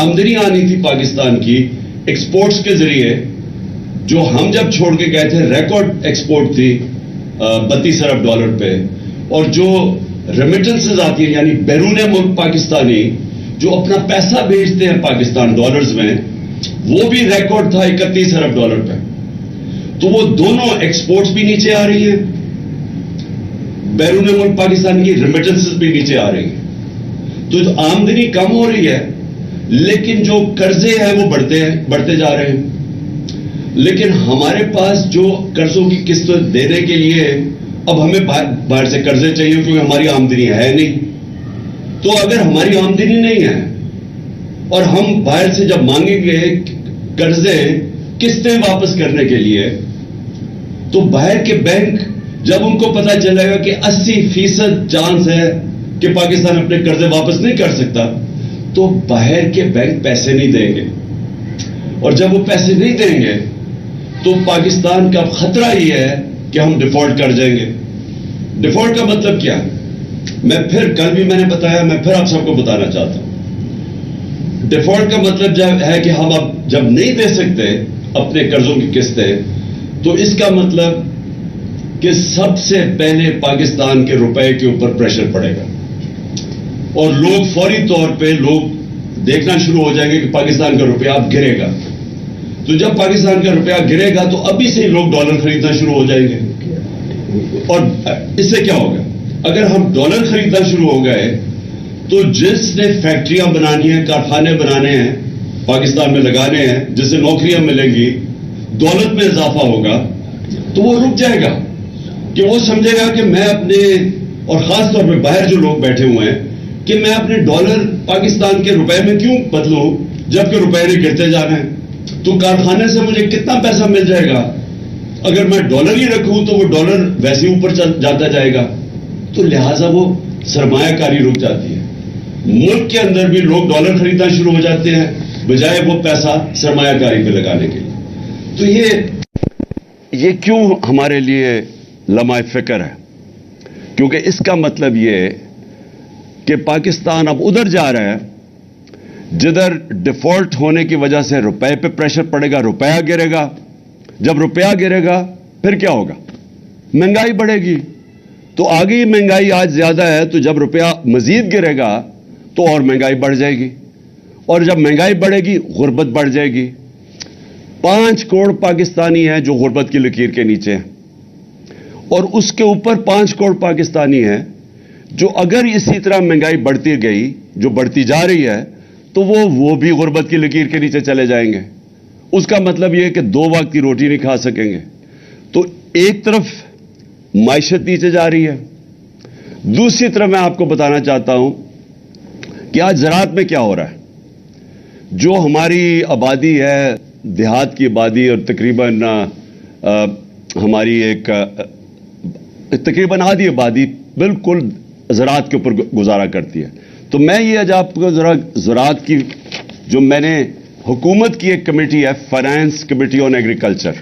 آمدنی آنی تھی پاکستان کی ایکسپورٹس کے ذریعے، جو ہم جب چھوڑ کے گئے تھے ریکارڈ ایکسپورٹ تھی $32 ارب پہ، اور جو ریمیٹنسز آتی ہیں یعنی بیرون ملک پاکستانی جو اپنا پیسہ بھیجتے ہیں پاکستان ڈالرز میں، وہ بھی ریکارڈ تھا $31 ارب پہ. تو وہ دونوں ایکسپورٹس بھی نیچے آ رہی ہیں، بیرون ملک پاکستان کی ریمیٹنسز بھی نیچے آ رہی ہیں. تو آمدنی کم ہو رہی ہے، لیکن جو قرضے ہیں وہ بڑھتے جا رہے ہیں. لیکن ہمارے پاس جو قرضوں کی قسط دینے کے لیے اب ہمیں باہر سے قرضے چاہیے کیونکہ ہماری آمدنی ہے نہیں. تو اگر ہماری آمدنی نہیں ہے اور ہم باہر سے جب مانگیں گے قرضے قسطیں واپس کرنے کے لیے، تو باہر کے بینک جب ان کو پتہ چلے گا کہ 80% چانس ہے کہ پاکستان اپنے قرضے واپس نہیں کر سکتا، تو باہر کے بینک پیسے نہیں دیں گے. اور جب وہ پیسے نہیں دیں گے تو پاکستان کا خطرہ یہ ہے کہ ہم ڈیفالٹ کر جائیں گے. ڈیفالٹ کا مطلب کیا ہے؟ میں پھر کل بھی میں نے بتایا، میں پھر آپ سب کو بتانا چاہتا ہوں. ڈیفالٹ کا مطلب ہے کہ ہم اب جب نہیں دے سکتے اپنے قرضوں کی قسطیں، تو اس کا مطلب کہ سب سے پہلے پاکستان کے روپے کے اوپر پریشر پڑے گا اور لوگ فوری طور پہ دیکھنا شروع ہو جائیں گے کہ پاکستان کا روپیہ اب گرے گا. تو جب پاکستان کا روپیہ گرے گا تو ابھی سے ہی لوگ ڈالر خریدنا شروع ہو جائیں گے. اور اس سے کیا ہوگا؟ اگر ہم ڈالر خریدنا شروع ہو گئے تو جس نے فیکٹریاں بنانی ہیں، کارخانے بنانے ہیں، پاکستان میں لگانے ہیں، جس سے نوکریاں ملیں گی، دولت میں اضافہ ہوگا، تو وہ رک جائے گا کہ وہ سمجھے گا کہ میں اپنے، اور خاص طور پہ باہر جو لوگ بیٹھے ہوئے ہیں، کہ میں اپنے ڈالر پاکستان کے روپے میں کیوں بدلوں جبکہ روپے نہیں گرتے جانا ہے. تو کارخانے سے مجھے کتنا پیسہ مل جائے گا؟ اگر میں ڈالر ہی رکھوں تو وہ ڈالر ویسے اوپر جاتا جائے گا. تو لہٰذا وہ سرمایہ کاری رک جاتی ہے. ملک کے اندر بھی لوگ ڈالر خریدنا شروع ہو جاتے ہیں بجائے وہ پیسہ سرمایہ کاری پہ لگانے کے لیے. تو یہ کیوں ہمارے لیے لمحہ فکر ہے؟ کیونکہ اس کا مطلب یہ کہ پاکستان اب ادھر جا رہا ہے جدھر ڈیفالٹ ہونے کی وجہ سے روپے پہ پریشر پڑے گا، روپیہ گرے گا. جب روپیہ گرے گا پھر کیا ہوگا؟ مہنگائی بڑھے گی. تو آگے مہنگائی آج زیادہ ہے، تو جب روپیہ مزید گرے گا تو اور مہنگائی بڑھ جائے گی، اور جب مہنگائی بڑھے گی غربت بڑھ جائے گی. 5 کروڑ پاکستانی ہیں جو غربت کی لکیر کے نیچے ہیں، اور اس کے اوپر 5 کروڑ پاکستانی ہیں جو اگر اسی طرح مہنگائی بڑھتی گئی، جو بڑھتی جا رہی ہے، تو وہ بھی غربت کی لکیر کے نیچے چلے جائیں گے. اس کا مطلب یہ ہے کہ 2 وقت کی روٹی نہیں کھا سکیں گے. تو ایک طرف معیشت نیچے جا رہی ہے، دوسری طرف میں آپ کو بتانا چاہتا ہوں کہ آج زراعت میں کیا ہو رہا ہے. جو ہماری آبادی ہے، دیہات کی آبادی، اور تقریباً ہماری تقریباً آدھی آبادی بالکل زراعت کے اوپر گزارا کرتی ہے. تو میں یہ آج آپ کو ذرا زراعت کی، جو میں نے حکومت کی ایک کمیٹی ہے، فائنانس کمیٹی آن ایگریکلچر،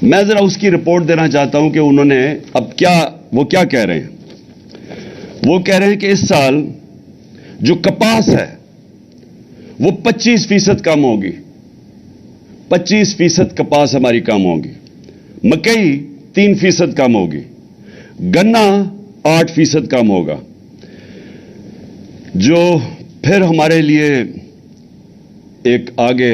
میں ذرا اس کی رپورٹ دینا چاہتا ہوں کہ انہوں نے اب وہ کیا کہہ رہے ہیں. وہ کہہ رہے ہیں کہ اس سال جو کپاس ہے وہ 25% کم ہوگی. 25% کپاس ہماری کم ہوگی. مکئی 3% کم ہوگی. گنا 8% کم ہوگا. جو پھر ہمارے لیے ایک آگے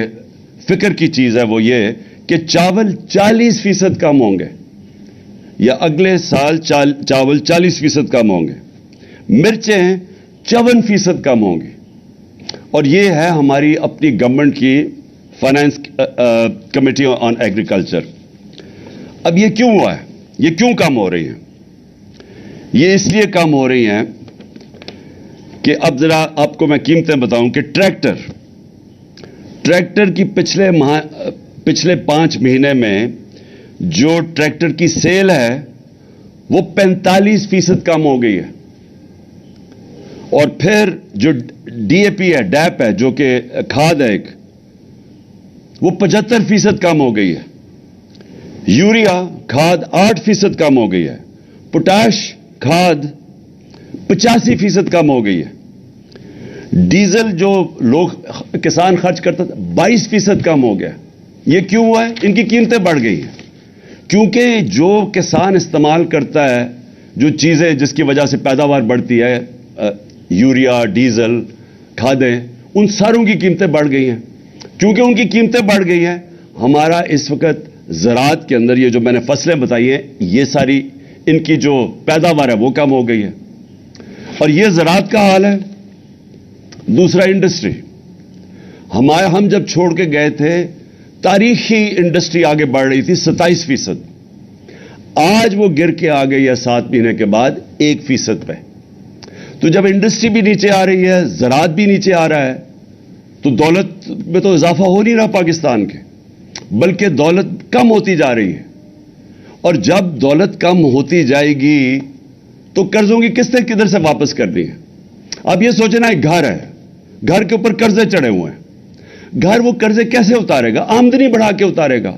فکر کی چیز ہے وہ یہ کہ چاول 40% کم ہوں گے، یا اگلے سال چاول 40% کم ہوں گے. مرچیں 54% کم ہوں گی. اور یہ ہے ہماری اپنی گورنمنٹ کی فائنانس کمیٹی آن ایگریکلچر. اب یہ کیوں ہوا ہے؟ یہ کیوں کم ہو رہی ہیں؟ یہ اس لیے کم ہو رہی ہیں کہ اب ذرا آپ کو میں قیمتیں بتاؤں کہ ٹریکٹر کی پچھلے 5 مہینے میں جو ٹریکٹر کی سیل ہے وہ 45% کم ہو گئی ہے. اور پھر جو ڈی اے پی ہے، ڈیپ ہے، جو کہ کھاد ہے ایک، وہ 75% کم ہو گئی ہے. یوریا کھاد 8% کم ہو گئی ہے. پوٹاش کھاد 85% کم ہو گئی ہے. ڈیزل جو لوگ کسان خرچ کرتا تھا 22% کم ہو گیا. یہ کیوں ہوا ہے؟ ان کی قیمتیں بڑھ گئی ہیں. کیونکہ جو کسان استعمال کرتا ہے جو چیزیں جس کی وجہ سے پیداوار بڑھتی ہے، یوریا، ڈیزل، کھادیں، ان ساروں کی قیمتیں بڑھ گئی ہیں. کیونکہ ان کی قیمتیں بڑھ گئی ہیں، ہمارا اس وقت زراعت کے اندر یہ جو میں نے فصلیں بتائی ہیں، یہ ساری ان کی جو پیداوار ہے وہ کم ہو گئی ہے. اور یہ زراعت کا حال ہے. دوسرا انڈسٹری، ہم جب چھوڑ کے گئے تھے تاریخی انڈسٹری آگے بڑھ رہی تھی 27%. آج وہ گر کے آ گئی ہے 7 مہینے کے بعد 1% پہ. تو جب انڈسٹری بھی نیچے آ رہی ہے، زراعت بھی نیچے آ رہا ہے، تو دولت میں تو اضافہ ہو نہیں رہا پاکستان کے، بلکہ دولت کم ہوتی جا رہی ہے. اور جب دولت کم ہوتی جائے گی تو قرضوں کی قسطیں کدھر سے واپس کرنی ہے؟ اب یہ سوچنا ایک گھر ہے، گھر کے اوپر قرضے چڑھے ہوئے ہیں. گھر وہ قرضے کیسے اتارے گا؟ آمدنی بڑھا کے اتارے گا.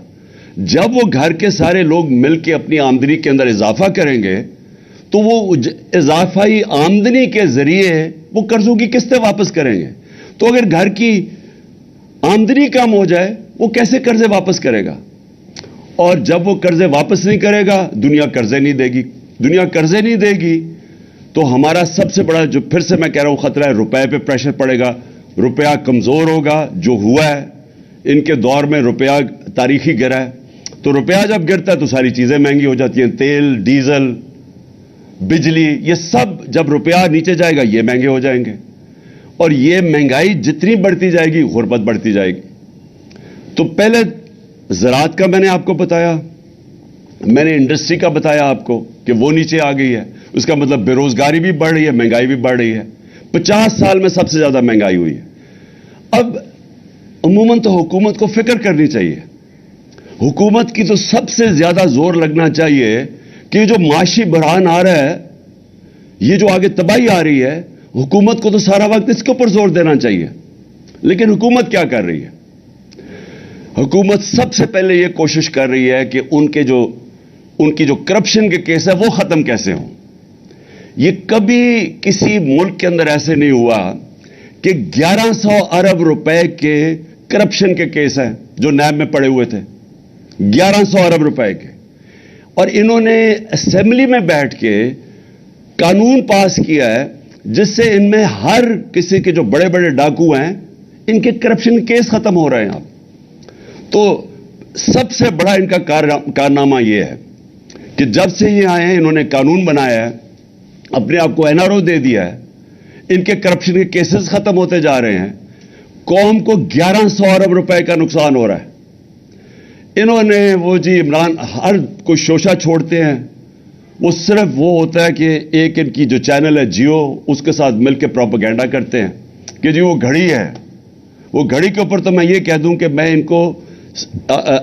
جب وہ گھر کے سارے لوگ مل کے اپنی آمدنی کے اندر اضافہ کریں گے تو وہ اضافی آمدنی کے ذریعے وہ قرضوں کی قسطیں واپس کریں گے. تو اگر گھر کی آمدنی کم ہو جائے وہ کیسے قرضے واپس کرے گا؟ اور جب وہ قرضے واپس نہیں کرے گا، دنیا قرضے نہیں دے گی. دنیا قرضے نہیں دے گی تو ہمارا سب سے بڑا جو پھر سے میں کہہ رہا ہوں خطرہ ہے، روپے پہ پریشر پڑے گا. روپیہ کمزور ہوگا، جو ہوا ہے ان کے دور میں روپیہ تاریخی گرا ہے. تو روپیہ جب گرتا ہے تو ساری چیزیں مہنگی ہو جاتی ہیں. تیل، ڈیزل، بجلی، یہ سب جب روپیہ نیچے جائے گا یہ مہنگے ہو جائیں گے. اور یہ مہنگائی جتنی بڑھتی جائے گی غربت بڑھتی جائے گی. تو پہلے زراعت کا میں نے آپ کو بتایا، میں نے انڈسٹری کا بتایا آپ کو کہ وہ نیچے آ گئی ہے. اس کا مطلب بے روزگاری بھی بڑھ رہی ہے، مہنگائی بھی بڑھ رہی ہے. 50 سال میں سب سے زیادہ مہنگائی ہوئی ہے. اب عموماً تو حکومت کو فکر کرنی چاہیے. حکومت کی تو سب سے زیادہ زور لگنا چاہیے کہ یہ جو معاشی بحران آ رہا ہے، یہ جو آگے تباہی آ رہی ہے، حکومت کو تو سارا وقت اس کے اوپر زور دینا چاہیے. لیکن حکومت کیا کر رہی ہے؟ حکومت سب سے پہلے یہ کوشش کر رہی ہے کہ ان کی جو کرپشن کے کیس ہے وہ ختم کیسے ہوں. یہ کبھی کسی ملک کے اندر ایسے نہیں ہوا کہ 1100 ارب روپے کے کرپشن کے کیس ہیں جو نیب میں پڑے ہوئے تھے. 1100 ارب روپے کے. اور انہوں نے اسمبلی میں بیٹھ کے قانون پاس کیا ہے جس سے ان میں ہر کسی کے جو بڑے بڑے ڈاکو ہیں ان کے کرپشن کیس ختم ہو رہے ہیں. اب تو سب سے بڑا ان کا کارنامہ یہ ہے کہ جب سے یہ آئے ہیں انہوں نے قانون بنایا ہے، اپنے آپ کو NRO دے دیا ہے. ان کے کرپشن کے کیسز ختم ہوتے جا رہے ہیں. قوم کو 1100 ارب روپے کا نقصان ہو رہا ہے. انہوں نے وہ جی عمران ہر کوئی شوشہ چھوڑتے ہیں، وہ صرف وہ ہوتا ہے کہ ایک ان کی جو چینل ہے جیو، اس کے ساتھ مل کے پروپیگنڈا کرتے ہیں کہ جی وہ گھڑی ہے. وہ گھڑی کے اوپر تو میں یہ کہہ دوں کہ میں ان کو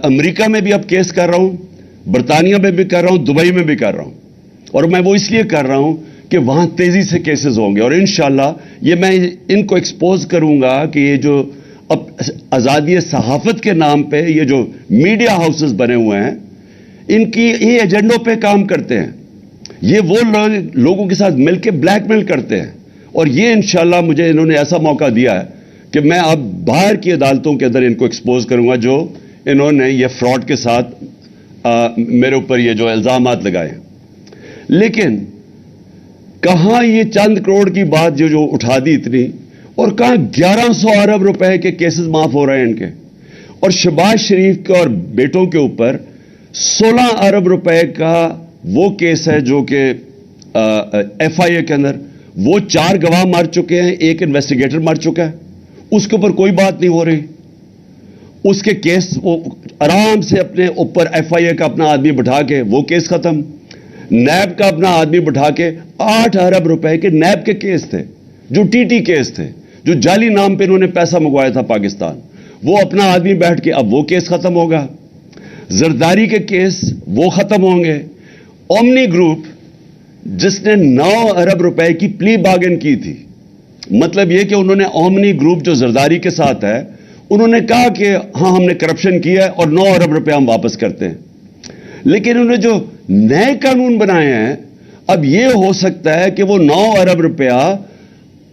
امریکہ میں بھی اب کیس کر رہا ہوں، برطانیہ میں بھی کر رہا ہوں، دبئی میں بھی کر رہا ہوں. اور میں وہ اس لیے کر رہا ہوں کہ وہاں تیزی سے کیسز ہوں گے. اور انشاءاللہ یہ میں ان کو ایکسپوز کروں گا کہ یہ جو اب آزادی صحافت کے نام پہ یہ جو میڈیا ہاؤسز بنے ہوئے ہیں، ان کی یہ ایجنڈوں پہ کام کرتے ہیں. یہ وہ لوگوں کے ساتھ مل کے بلیک میل کرتے ہیں. اور یہ انشاءاللہ مجھے انہوں نے ایسا موقع دیا ہے کہ میں اب باہر کی عدالتوں کے اندر ان کو ایکسپوز کروں گا جو انہوں نے یہ فراڈ کے ساتھ میرے اوپر یہ جو الزامات لگائے ہیں. لیکن کہاں یہ چند کروڑ کی بات جو اٹھا دی اتنی، اور کہاں 1100 ارب روپے کے کیسز معاف ہو رہے ہیں ان کے. اور شہباز شریف کے اور بیٹوں کے اوپر 16 ارب روپے کا وہ کیس ہے جو کہ FIA کے اندر وہ 4 گواہ مر چکے ہیں، ایک انویسٹیگیٹر مر چکا ہے. اس کے اوپر کوئی بات نہیں ہو رہی. اس کے کیس وہ آرام سے اپنے اوپر FIA کا اپنا آدمی بٹھا کے وہ کیس ختم. نیب کا اپنا آدمی بٹھا کے 8 ارب روپے کے نیب کے کیس تھے جو TT کیس تھے، جو جعلی نام پہ انہوں نے پیسہ منگوایا تھا پاکستان. وہ اپنا آدمی بیٹھ کے اب وہ کیس ختم ہوگا. زرداری کے کیس وہ ختم ہوں گے. اومنی گروپ جس نے 9 ارب روپے کی پلی بارگن کی تھی، مطلب یہ کہ انہوں نے اومنی گروپ جو زرداری کے ساتھ ہے انہوں نے کہا کہ ہاں ہم نے کرپشن کیا ہے اور 9 ارب روپے ہم واپس کرتے ہیں. لیکن انہوں نے جو نئے قانون بنائے ہیں اب یہ ہو سکتا ہے کہ وہ 9 ارب روپیہ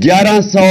1100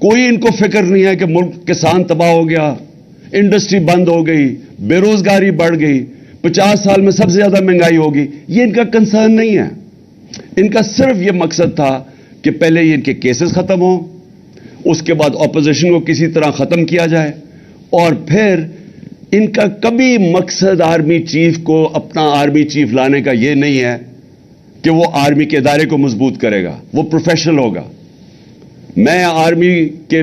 کوئی ان کو فکر نہیں ہے کہ ملک کسان تباہ ہو گیا, انڈسٹری بند ہو گئی, بے روزگاری بڑھ گئی, 50 سال میں سب سے زیادہ مہنگائی ہوگی. یہ ان کا کنسرن نہیں ہے. ان کا صرف یہ مقصد تھا کہ پہلے یہ ان کے کیسز ختم ہوں, اس کے بعد اپوزیشن کو کسی طرح ختم کیا جائے, اور پھر ان کا کبھی مقصد آرمی چیف کو اپنا آرمی چیف لانے کا یہ نہیں ہے کہ وہ آرمی کے ادارے کو مضبوط کرے گا, وہ پروفیشنل ہوگا. میں آرمی کے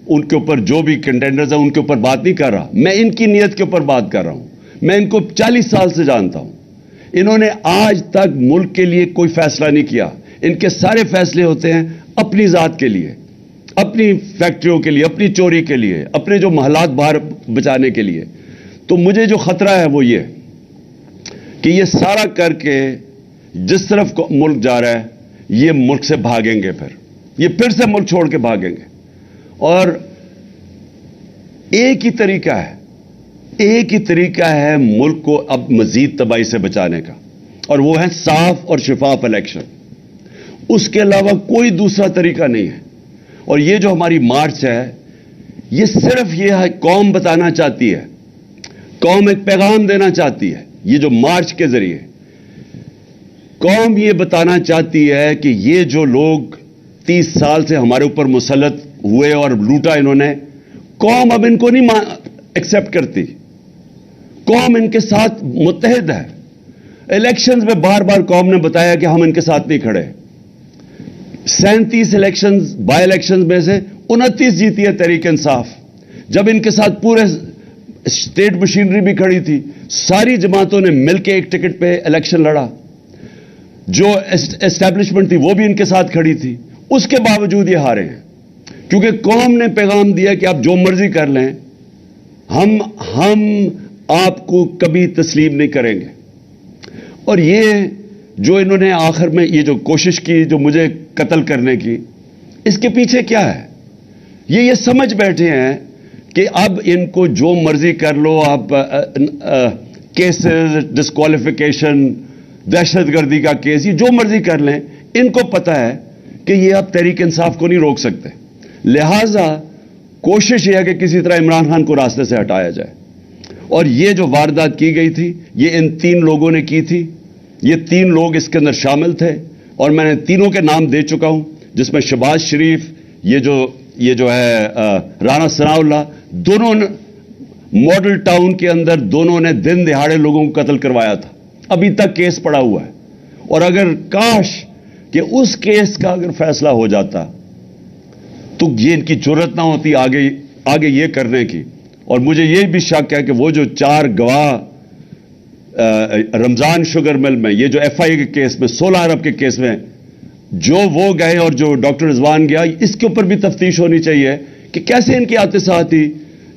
ان کے اوپر جو بھی کنٹینڈرز ہیں ان کے اوپر بات نہیں کر رہا, میں ان کی نیت کے اوپر بات کر رہا ہوں. میں ان کو 40 سال سے جانتا ہوں. انہوں نے آج تک ملک کے لیے کوئی فیصلہ نہیں کیا. ان کے سارے فیصلے ہوتے ہیں اپنی ذات کے لیے, اپنی فیکٹریوں کے لیے, اپنی چوری کے لیے, اپنے جو محلات باہر بچانے کے لیے. تو مجھے جو خطرہ ہے وہ یہ کہ یہ سارا کر کے جس طرف ملک جا رہا ہے یہ ملک سے بھاگیں گے, یہ پھر سے ملک چھوڑ کے بھاگیں گے. اور ایک ہی طریقہ ہے ملک کو اب مزید تباہی سے بچانے کا, اور وہ ہے صاف اور شفاف الیکشن. اس کے علاوہ کوئی دوسرا طریقہ نہیں ہے. اور یہ جو ہماری مارچ ہے یہ صرف یہ ہے, قوم بتانا چاہتی ہے, قوم ایک پیغام دینا چاہتی ہے. یہ جو مارچ کے ذریعے قوم یہ بتانا چاہتی ہے کہ یہ جو لوگ 30 سال سے ہمارے اوپر مسلط ہوئے اور لوٹا انہوں نے, قوم اب ان کو نہیں ایکسپٹ کرتی. قوم ان کے ساتھ متحد ہے. الیکشنز میں بار بار قوم نے بتایا کہ ہم ان کے ساتھ نہیں کھڑے. 37 الیکشنز بائی الیکشنز میں سے 29 جیتی ہے تحریک انصاف, جب ان کے ساتھ پورے اسٹیٹ مشینری بھی کھڑی تھی. ساری جماعتوں نے مل کے ایک ٹکٹ پہ الیکشن لڑا. جو اسٹیبلشمنٹ تھی وہ بھی ان کے ساتھ کھڑی تھی. اس کے باوجود یہ ہارے ہیں, کیونکہ قوم نے پیغام دیا کہ آپ جو مرضی کر لیں, ہم آپ کو کبھی تسلیم نہیں کریں گے. اور یہ جو انہوں نے آخر میں یہ جو کوشش کی جو مجھے قتل کرنے کی, اس کے پیچھے کیا ہے؟ یہ سمجھ بیٹھے ہیں کہ اب ان کو جو مرضی کر لو, آپ کیسز, ڈسکوالیفیکیشن, دہشت گردی کا کیس, یہ جو مرضی کر لیں. ان کو پتا ہے کہ یہ اب تحریک انصاف کو نہیں روک سکتے. لہذا کوشش یہ ہے کہ کسی طرح عمران خان کو راستے سے ہٹایا جائے. اور یہ جو واردات کی گئی تھی یہ ان 3 لوگوں نے کی تھی. یہ 3 لوگ اس کے اندر شامل تھے, اور میں نے تینوں کے نام دے چکا ہوں, جس میں شہباز شریف, یہ جو ہے رانا ثناء اللہ, دونوں ماڈل ٹاؤن کے اندر دونوں نے دن دہاڑے لوگوں کو قتل کروایا تھا. ابھی تک کیس پڑا ہوا ہے. اور اگر کاش کہ اس کیس کا اگر فیصلہ ہو جاتا تو یہ ان کی جرت نہ ہوتی آگے یہ کرنے کی. اور مجھے یہ بھی شک ہے کہ وہ جو 4 گواہ رمضان شوگر مل میں, یہ جو ایف آئی کے کیس میں 16 ارب کے کیس میں جو وہ گئے اور جو ڈاکٹر رضوان گیا, اس کے اوپر بھی تفتیش ہونی چاہیے کہ کیسے ان کی آتے ساتھ ہی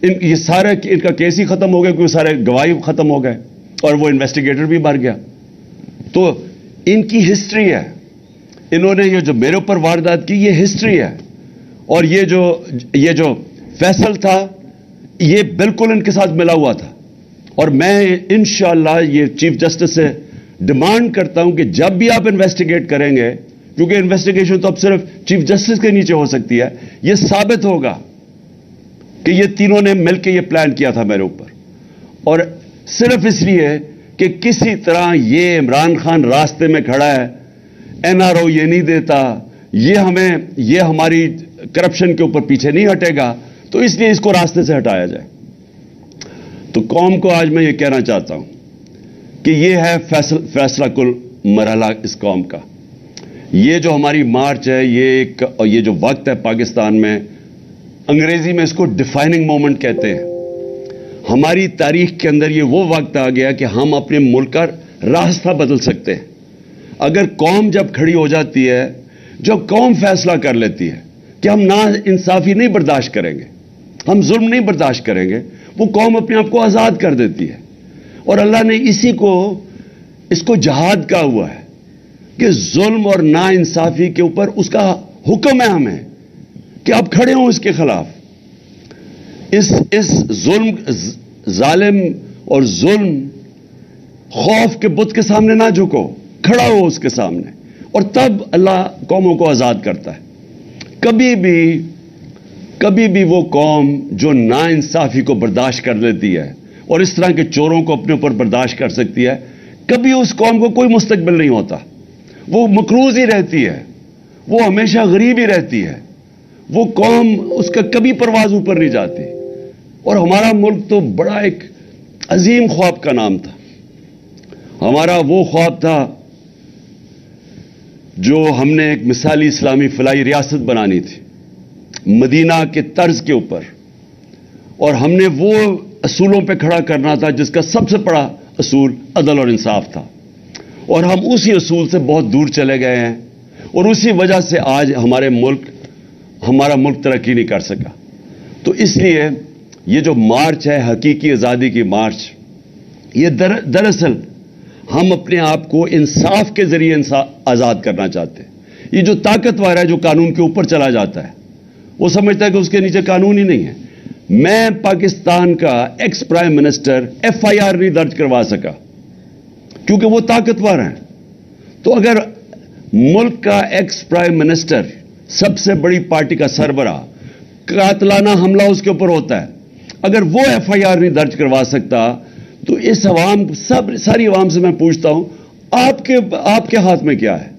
یہ سارے ان کا کیس ہی ختم ہو گیا, کیونکہ سارے گواہی ختم ہو گئے اور وہ انویسٹیگیٹر بھی مر گیا. تو ان کی ہسٹری ہے. انہوں نے یہ جو میرے اوپر واردات کی یہ ہسٹری ہے. اور یہ جو فیصل تھا یہ بالکل ان کے ساتھ ملا ہوا تھا. اور میں انشاءاللہ یہ چیف جسٹس سے ڈیمانڈ کرتا ہوں کہ جب بھی آپ انویسٹیگیٹ کریں گے, کیونکہ انویسٹیگیشن تو اب صرف چیف جسٹس کے نیچے ہو سکتی ہے, یہ ثابت ہوگا کہ یہ تینوں نے مل کے یہ پلان کیا تھا میرے اوپر, اور صرف اس لیے کہ کسی طرح یہ عمران خان راستے میں کھڑا ہے, این آر او یہ نہیں دیتا, یہ ہماری کرپشن کے اوپر پیچھے نہیں ہٹے گا, تو اس لیے اس کو راستے سے ہٹایا جائے. تو قوم کو آج میں یہ کہنا چاہتا ہوں کہ یہ ہے فیصلہ کل مرحلہ اس قوم کا. یہ جو ہماری مارچ ہے, یہ جو وقت ہے پاکستان میں, انگریزی میں اس کو ڈیفائننگ مومنٹ کہتے ہیں. ہماری تاریخ کے اندر یہ وہ وقت آ گیا کہ ہم اپنے ملک کا راستہ بدل سکتے ہیں. اگر قوم جب کھڑی ہو جاتی ہے, جب قوم فیصلہ کر لیتی ہے کہ ہم نا انصافی نہیں برداشت کریں گے, ہم ظلم نہیں برداشت کریں گے, وہ قوم اپنے آپ کو آزاد کر دیتی ہے. اور اللہ نے اس کو جہاد کہا ہوا ہے کہ ظلم اور نا انصافی کے اوپر اس کا حکم ہے ہمیں کہ آپ کھڑے ہوں اس کے خلاف. اس ظلم, ظالم اور ظلم خوف کے بت کے سامنے نہ جھکو, کھڑا ہو اس کے سامنے, اور تب اللہ قوموں کو آزاد کرتا ہے. کبھی بھی کبھی بھی وہ قوم جو ناانصافی کو برداشت کر لیتی ہے اور اس طرح کے چوروں کو اپنے اوپر برداشت کر سکتی ہے، کبھی اس قوم کو کوئی مستقبل نہیں ہوتا. وہ مقروض ہی رہتی ہے، وہ ہمیشہ غریب ہی رہتی ہے. وہ قوم، اس کا کبھی پرواز اوپر نہیں جاتی. اور ہمارا ملک تو بڑا ایک عظیم خواب کا نام تھا. ہمارا وہ خواب تھا جو ہم نے ایک مثالی اسلامی فلاحی ریاست بنانی تھی مدینہ کے طرز کے اوپر، اور ہم نے وہ اصولوں پہ کھڑا کرنا تھا جس کا سب سے بڑا اصول عدل اور انصاف تھا. اور ہم اسی اصول سے بہت دور چلے گئے ہیں، اور اسی وجہ سے آج ہمارا ملک ترقی نہیں کر سکا. تو اس لیے یہ جو مارچ ہے، حقیقی آزادی کی مارچ، یہ دراصل ہم اپنے آپ کو انصاف کے ذریعے آزاد کرنا چاہتے ہیں. یہ جو طاقتور ہے، جو قانون کے اوپر چلا جاتا ہے، وہ سمجھتا ہے کہ اس کے نیچے قانون ہی نہیں ہے. میں پاکستان کا ایکس پرائم منسٹر FIR نہیں درج کروا سکا کیونکہ وہ طاقتور ہیں. تو اگر ملک کا ایکس پرائم منسٹر، سب سے بڑی پارٹی کا سربراہ، قاتلانہ حملہ اس کے اوپر ہوتا ہے، اگر وہ FIR نہیں درج کروا سکتا، تو اس ساری عوام سے میں پوچھتا ہوں، آپ کے ہاتھ میں کیا ہے؟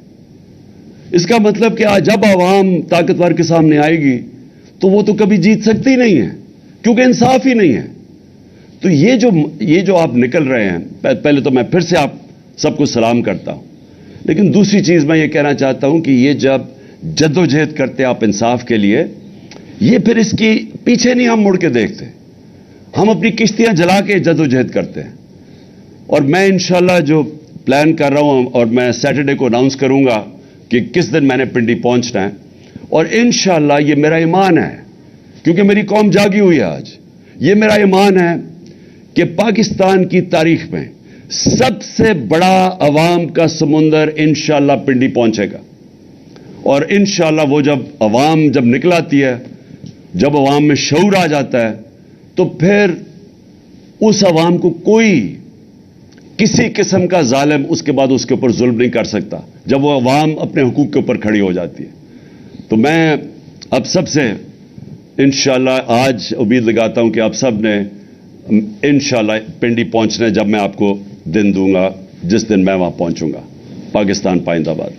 اس کا مطلب کہ جب عوام طاقتور کے سامنے آئے گی تو وہ تو کبھی جیت سکتی نہیں ہے، کیونکہ انصاف ہی نہیں ہے. تو یہ جو آپ نکل رہے ہیں، پہلے تو میں پھر سے آپ سب کو سلام کرتا ہوں، لیکن دوسری چیز میں یہ کہنا چاہتا ہوں کہ یہ جب جدوجہد کرتے آپ انصاف کے لیے، یہ پھر اس کی پیچھے نہیں ہم مڑ کے دیکھتے، ہم اپنی کشتیاں جلا کے جدوجہد کرتے ہیں. اور میں انشاءاللہ جو پلان کر رہا ہوں، اور میں سیٹرڈے کو اناؤنس کروں گا کہ کس دن میں نے پنڈی پہنچنا ہے، اور انشاءاللہ یہ میرا ایمان ہے، کیونکہ میری قوم جاگی ہوئی ہے آج. یہ میرا ایمان ہے کہ پاکستان کی تاریخ میں سب سے بڑا عوام کا سمندر انشاءاللہ پنڈی پہنچے گا. اور انشاءاللہ وہ عوام جب نکلاتی ہے، جب عوام میں شعور آ جاتا ہے، تو پھر اس عوام کو کوئی کسی قسم کا ظالم اس کے بعد اس کے اوپر ظلم نہیں کر سکتا، جب وہ عوام اپنے حقوق کے اوپر کھڑی ہو جاتی ہے. تو میں اب سب سے انشاءاللہ آج امید لگاتا ہوں کہ آپ سب نے انشاءاللہ پنڈی پہنچنا ہے جب میں آپ کو دن دوں گا، جس دن میں وہاں پہنچوں گا. پاکستان پائندہ باد.